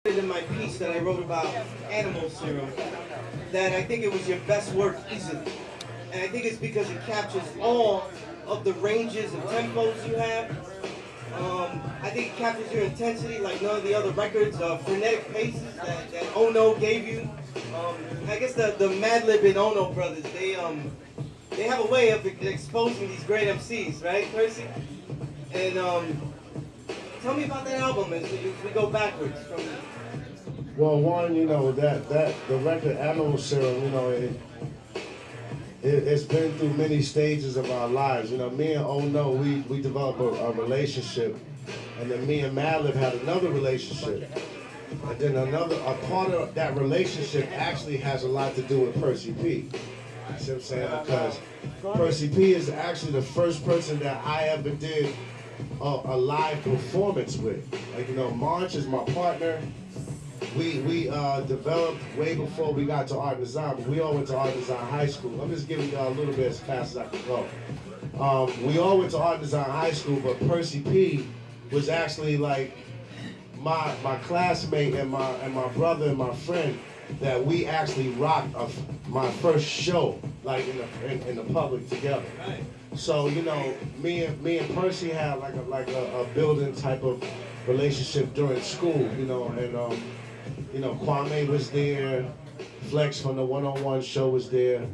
In my piece that I wrote about animal serum that I think it was your best work easily. And I think it's because it captures all of the ranges and tempos you have. I think it captures your intensity like none of the other records, frenetic paces that Ono gave you. I guess the Madlib and Ono brothers, they have a way of exposing these great MCs, right, Percy? And tell me about that album as we go backwards from. Well, one, that the record Animal Serum, it's been through many stages of our lives. Me and Oh No, we developed a relationship, and then me and Madlib had another relationship. And then a part of that relationship actually has a lot to do with Percy P. You see what I'm saying? Because Percy P is actually the first person that I ever did a live performance with. Like, March is my partner. We developed way before we got to art and design, but we all went to art and design high school. I'm just giving y'all a little bit as fast as I can go. We all went to art and design high school, but Percy P was actually like my classmate and my brother and my friend that we actually rocked my first show like in the public together. So me and Percy had like a building type of relationship during school, and Kwame was there, Flex from the 101 show was there.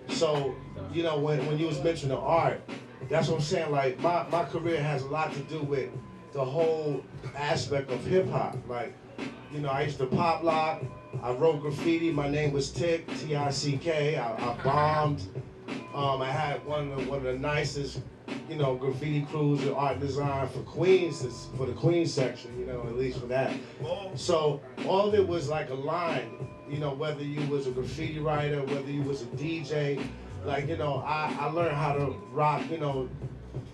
So, when you was mentioning art, that's what I'm saying, like my career has a lot to do with the whole aspect of hip hop. Like, I used to pop lock, I wrote graffiti, my name was Tick, T-I-C-K, I bombed. I had one of the nicest, graffiti crews in art and design for Queens, for the Queens section, at least for that. So all of it was like a line, whether you was a graffiti writer, whether you was a DJ, like, I learned how to rock,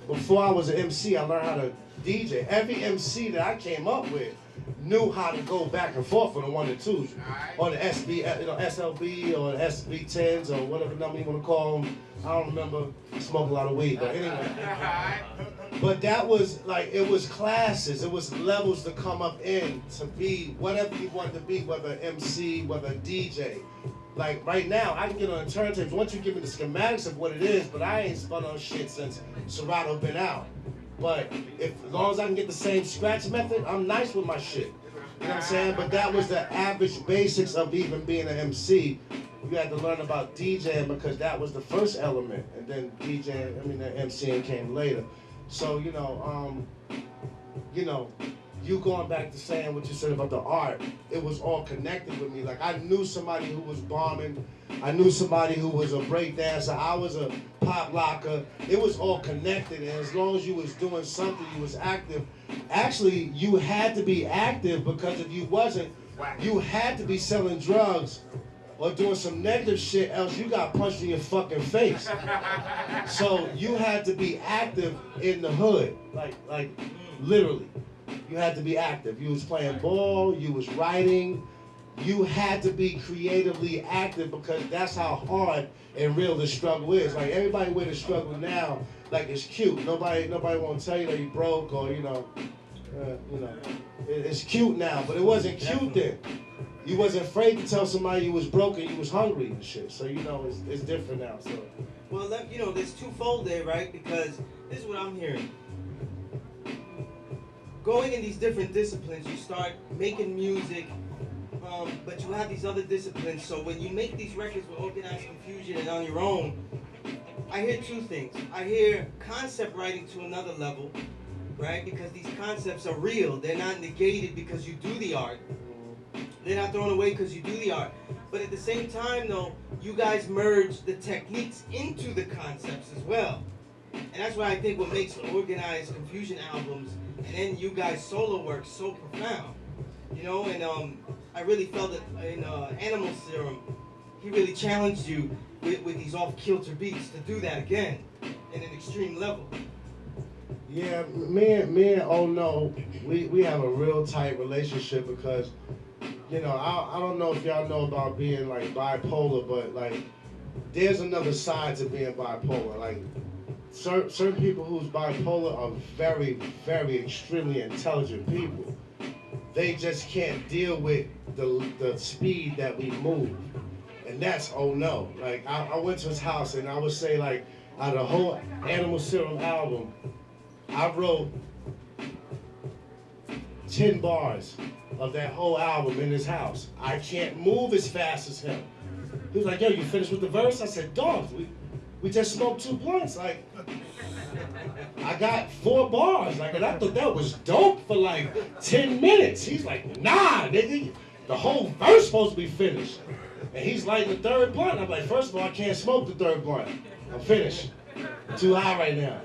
before I was an MC, I learned how to DJ. Every MC that I came up with knew how to go back and forth on the 1 and 2s, or the SB, SLB, or the SB10s, or whatever number you want to call them. I don't remember, I smoke a lot of weed, but anyway. But that was like, it was classes, it was levels to come up in to be whatever you wanted to be, whether MC, whether DJ. Like right now, I can get on the turntables once you give me the schematics of what it is, but I ain't spun on shit since Serato been out. But as long as I can get the same scratch method, I'm nice with my shit. You know what I'm saying? But that was the average basics of even being an MC. You had to learn about DJing because that was the first element. And then the MCing came later. So, you going back to saying what you said about the art, it was all connected with me. Like, I knew somebody who was bombing. I knew somebody who was a break dancer. I was a pop locker. It was all connected, and as long as you was doing something, you was active. Actually, you had to be active because if you wasn't, you had to be selling drugs or doing some negative shit, else you got punched in your fucking face. So you had to be active in the hood, like literally. You had to be active. You was playing ball, you was writing, you had to be creatively active because that's how hard and real the struggle is. Like everybody with the struggle now, like it's cute. Nobody won't tell you that you broke or it's cute now, but it wasn't cute then. You wasn't afraid to tell somebody you was broke and you was hungry and shit. So it's different now. So. Well, there's twofold there, right? Because this is what I'm hearing. Going in these different disciplines, you start making music, but you have these other disciplines. So when you make these records with Organized Confusion and on your own, I hear two things. I hear concept writing to another level, right? Because these concepts are real. They're not negated because you do the art. They're not thrown away because you do the art. But at the same time, though, you guys merge the techniques into the concepts as well. And that's why I think what makes Organized Confusion albums and then you guys' solo work so profound. And I really felt that in Animal Serum, he really challenged you with these off-kilter beats to do that again in an extreme level. Yeah, me and Oh No, we have a real tight relationship because, I don't know if y'all know about being like bipolar, but like there's another side to being bipolar. Like certain people who's bipolar are very, very extremely intelligent people. they just can't deal with the speed that we move. And that's oh no. Like I went to his house and I would say like out of the whole Animal Serum album, I wrote 10 bars of that whole album in his house. I can't move as fast as him. He was like, yo, you finished with the verse? I said, dog, we just smoked 2 blunts. Like, I got 4 bars. Like, and I thought that was dope for like 10 minutes. He's like, nah, nigga, the whole verse supposed to be finished. And he's lighting the 3rd blunt. I'm like, first of all, I can't smoke the 3rd blunt. I'm finished. I'm too high right now.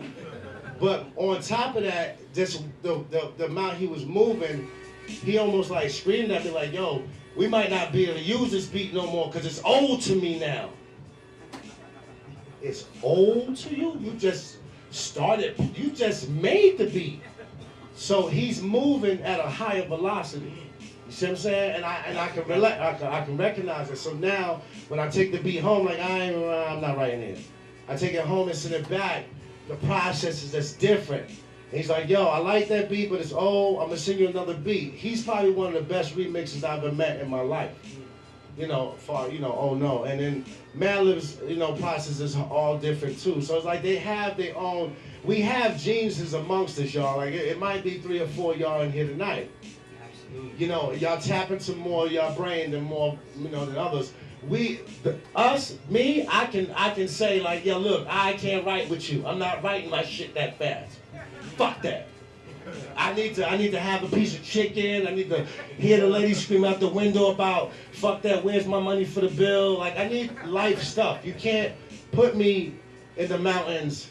But on top of that, just the amount he was moving, he almost like screamed at me like, yo, we might not be able to use this beat no more because it's old to me now. It's old to you? You just started, you just made the beat. So he's moving at a higher velocity. You see what I'm saying? And I can recognize it. So now when I take the beat home, like I'm not writing it. I take it home and send it back. The process is just different. And he's like, yo, I like that beat, but it's old. I'm gonna sing you another beat. He's probably one of the best remixes I've ever met in my life. You know, oh no. And then Madlib's, processes are all different too. So it's like they have their own. We have geniuses amongst us, y'all. Like it might be 3 or 4 y'all in here tonight. Absolutely. Y'all tap into more y'all brain than more, than others. I can say like, yo, look, I can't write with you. I'm not writing my shit that fast. Fuck that. I need to have a piece of chicken. I need to hear the lady scream out the window about, fuck that, where's my money for the bill? Like, I need life stuff. You can't put me in the mountains,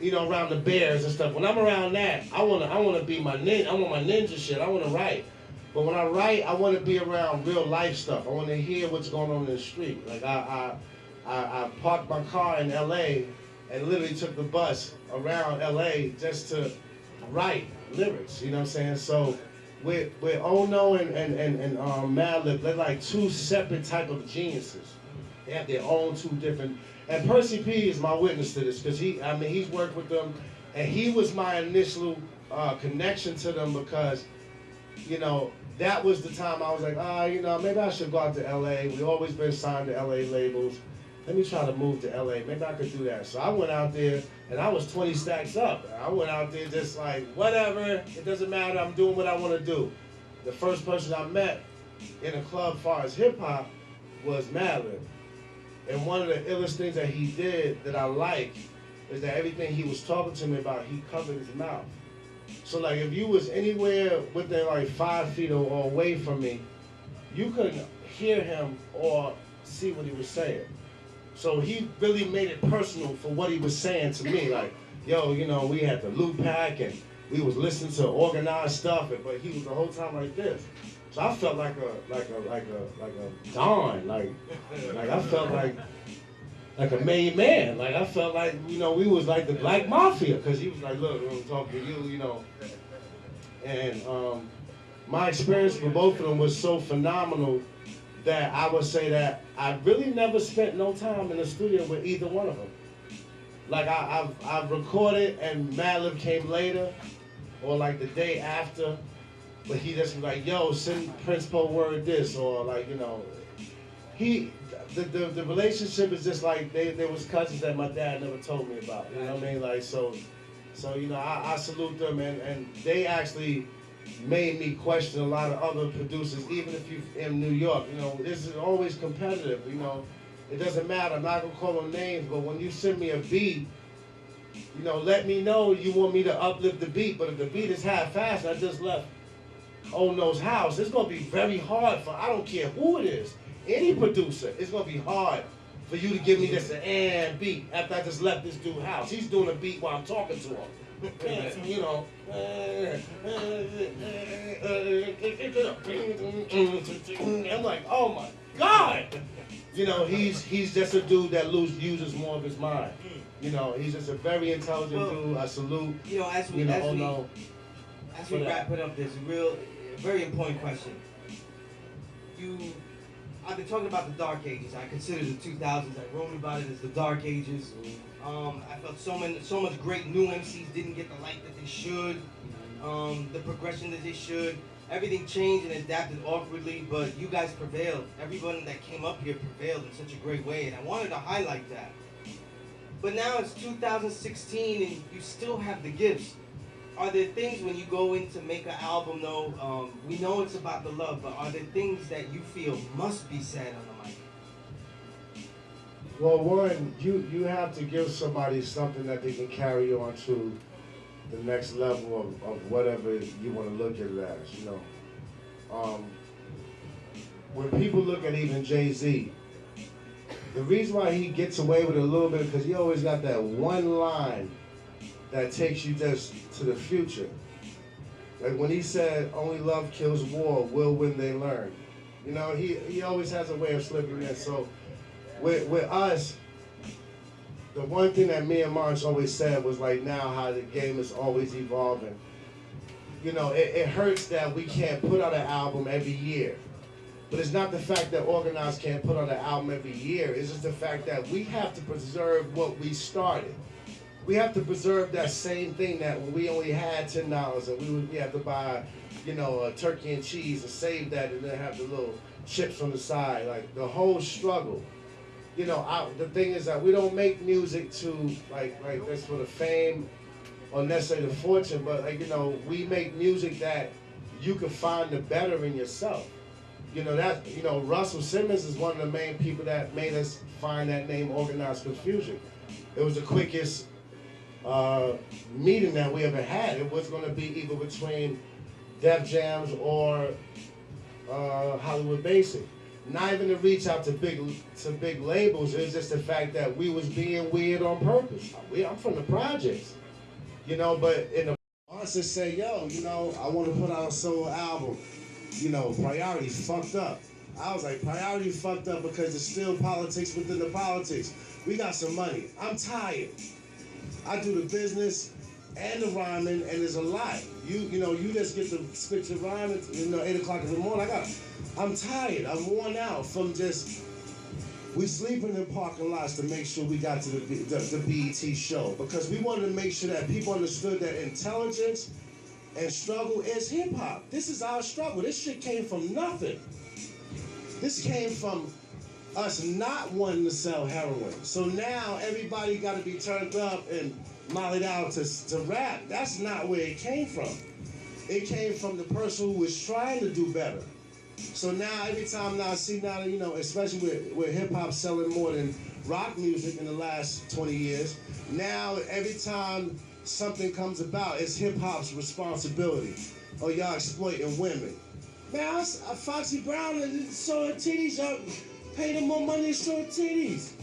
around the bears and stuff. When I'm around that, I wanna be my ninja. I want my ninja shit. I wanna write. But when I write, I want to be around real life stuff. I want to hear what's going on in the street. Like I parked my car in LA and literally took the bus around LA just to write lyrics. You know what I'm saying? So with Ono and Madlib, they're like 2 separate type of geniuses. They have their own 2 different. And Percy P is my witness to this because he's worked with them, and he was my initial connection to them because, that was the time I was like, maybe I should go out to LA. We've always been signed to LA labels. Let me try to move to LA. Maybe I could do that. So I went out there and I was 20 stacks up. I went out there just like, whatever, it doesn't matter. I'm doing what I want to do. The first person I met in a club as far as hip hop was Madlib. And one of the illest things that he did that I like is that everything he was talking to me about, he covered his mouth. So like if you was anywhere within like 5 feet or away from me, you couldn't hear him or see what he was saying. So he really made it personal for what he was saying to me. Like, yo, we had the loop pack and we was listening to organized stuff, but he was the whole time like this. So I felt like a don, like I felt like a made man. Like I felt like, we was like the Black Mafia, because he was like, look, I'm talking to you, And my experience with both of them was so phenomenal that I would say that I really never spent no time in the studio with either one of them. Like I've recorded and Madlib came later, or like the day after, but he just was like, yo, send Prince Po word this, or like, the relationship is just like there was cousins that my dad never told me about. You know what I mean? Like so I salute them, and they actually made me question a lot of other producers, even if you're in New York. This is always competitive. It doesn't matter. I'm not gonna call them names, but when you send me a beat, let me know you want me to uplift the beat. But if the beat is half-assed, I just left Ono's house, it's gonna be very hard for, I don't care who it is, any producer, it's gonna be hard for you to give me this and beat after I just left this dude's house. He's doing a beat while I'm talking to him. I'm like, oh my God. He's just a dude that uses more of his mind. He's just a very intelligent dude. I salute. As we wrap it up, there's a very important question. I've been talking about the dark ages. I consider the 2000s. I wrote about it as the dark ages. I felt so much great new MCs didn't get the light that they should, the progression that they should. everything changed and adapted awkwardly, but you guys prevailed. Everyone that came up here prevailed in such a great way, and I wanted to highlight that. But now it's 2016 and you still have the gifts. Are there things when you go in to make an album, though, we know it's about the love, but are there things that you feel must be said on the mic? Well, one, you have to give somebody something that they can carry on to the next level of whatever you want to look at it as, you know. When people look at even Jay-Z, the reason why he gets away with it a little bit because he always got that one line that takes you just to the future. Like when he said, only love kills war, will when they learn. You know, he always has a way of slipping in. So with us, the one thing that me and March always said was like now how the game is always evolving. You know, it hurts that we can't put out an album every year. But it's not the fact that Organized can't put out an album every year. It's just the fact that we have to preserve what we started. We have to preserve that same thing that when we only had $10 and we had to buy, you know, a turkey and cheese and save that and then have the little chips on the side. Like the whole struggle. You know, the thing is that we don't make music to like that's for the fame or necessarily the fortune, but like, you know, we make music that you can find the better in yourself. You know, that, you know, Russell Simmons is one of the main people that made us find that name, Organized Konfusion. It was the quickest meeting that we ever had. It was going to be either between Def Jams or Hollywood Basic. Not even to reach out to big labels. It was just the fact that we was being weird on purpose. I'm from the projects, you know. But in the artists say, yo, you know, I want to put out a solo album. You know, priority fucked up. I was like, priority fucked up because there's still politics within the politics. We got some money. I'm tired. I do the business and the rhyming, and there's a lot. You know, you just get to spit your rhyme at, you know, 8 o'clock in the morning. I'm tired. I'm worn out from just, we sleeping in parking lots to make sure we got to the BET show because we wanted to make sure that people understood that intelligence and struggle is hip-hop. This is our struggle. This shit came from nothing. This came from us not wanting to sell heroin. So now everybody got to be turned up and mollied out to rap. That's not where it came from. It came from the person who was trying to do better. So now every time now I see now, you know, especially with hip-hop selling more than rock music in the last 20 years, now every time something comes about, it's hip-hop's responsibility. Oh, y'all exploiting women. Man, Foxy Brown is showing titties, y'all pay them more money to show titties.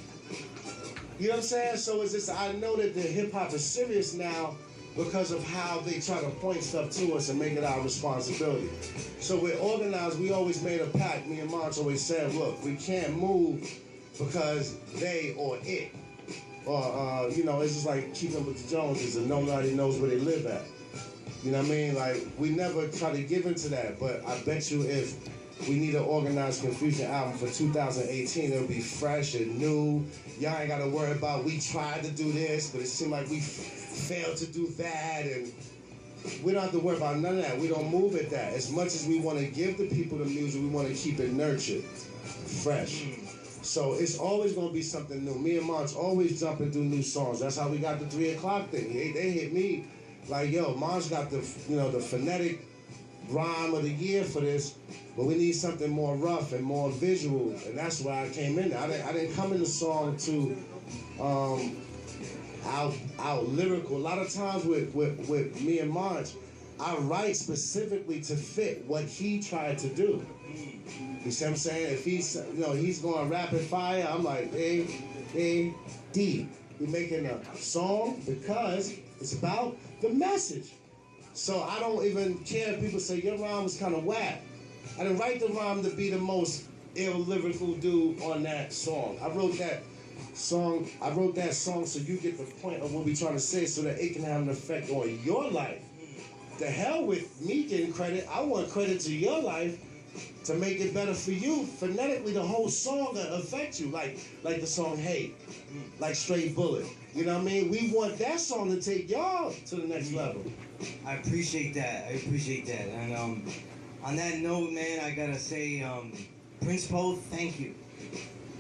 You know what I'm saying? So it's just, I know that the hip-hop is serious now because of how they try to point stuff to us and make it our responsibility. So with Organized, we always made a pact. Me and March always said, look, we can't move because they or it. Or, you know, it's just like keeping with the Joneses and nobody knows where they live at. You know what I mean? Like, we never try to give into that, but I bet you if we need an Organized Konfusion album for 2018, it'll be fresh and new. Y'all ain't gotta worry about, we tried to do this, but it seemed like we failed to do that, and we don't have to worry about none of that. We don't move at that. As much as we wanna give the people the music, we wanna keep it nurtured, fresh. So it's always gonna be something new. Me and Monch always jump and do new songs. That's how we got the 3 o'clock thing. They hit me like, yo, Monch got the, you know, the phonetic rhyme of the year for this, but we need something more rough and more visual, and that's why I came in there. I didn't come in the song to out lyrical. A lot of times with me and Monch, I write specifically to fit what he tried to do. You see what I'm saying? If he's, you know, he's going rapid fire, I'm like, A, D. We're making a song because it's about the message. So I don't even care if people say your rhyme was kind of whack. I didn't write the rhyme to be the most ill lyrical dude on that song. I wrote that song so you get the point of what we're trying to say so that it can have an effect on your life. The hell with me getting credit. I want credit to your life to make it better for you. Phonetically, the whole song will affect you. Like the song Hate, like Straight Bullet. You know what I mean? We want that song to take y'all to the next level. I appreciate that. And On that note, man, I gotta say, Prince Poe, thank you.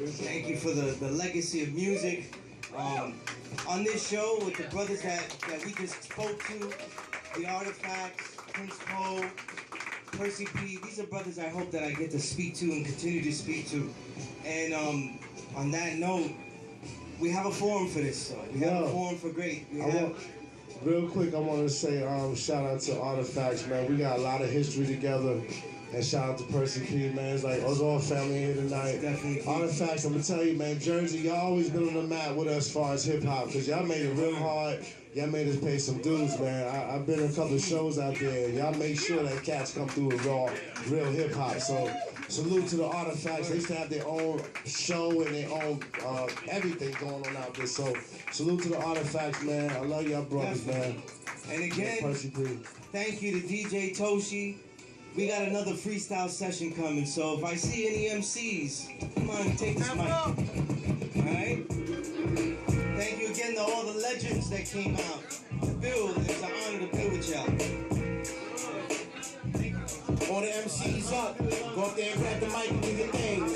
Thank you for the legacy of music. On this show with the brothers that we just spoke to, the Artifacts, Prince Poe, Percy P. These are brothers I hope that I get to speak to and continue to speak to. And on that note, we have a forum for this. We have a forum for great. Real quick, I want to say shout out to Artifacts, man. We got a lot of history together. And shout out to Percy P, man. It's like us all family here tonight. Definitely. Artifacts, I'm gonna tell you, man, Jersey, y'all always been on the map with us as far as hip hop, cause y'all made it real hard. Y'all made us pay some dues, man. I've been in a couple of shows out there. Y'all make sure that cats come through with real hip hop. So salute to the Artifacts. They used to have their own show and their own everything going on out there. So salute to the Artifacts, man. I love y'all brothers, man. And again, Percy P. Thank you to DJ Toshi. We got another freestyle session coming, so if I see any MCs, come on, take this mic. Alright? Thank you again to all the legends that came out to build. It's an honor to build with y'all. All the MCs up, go up there and grab the mic and do your thing.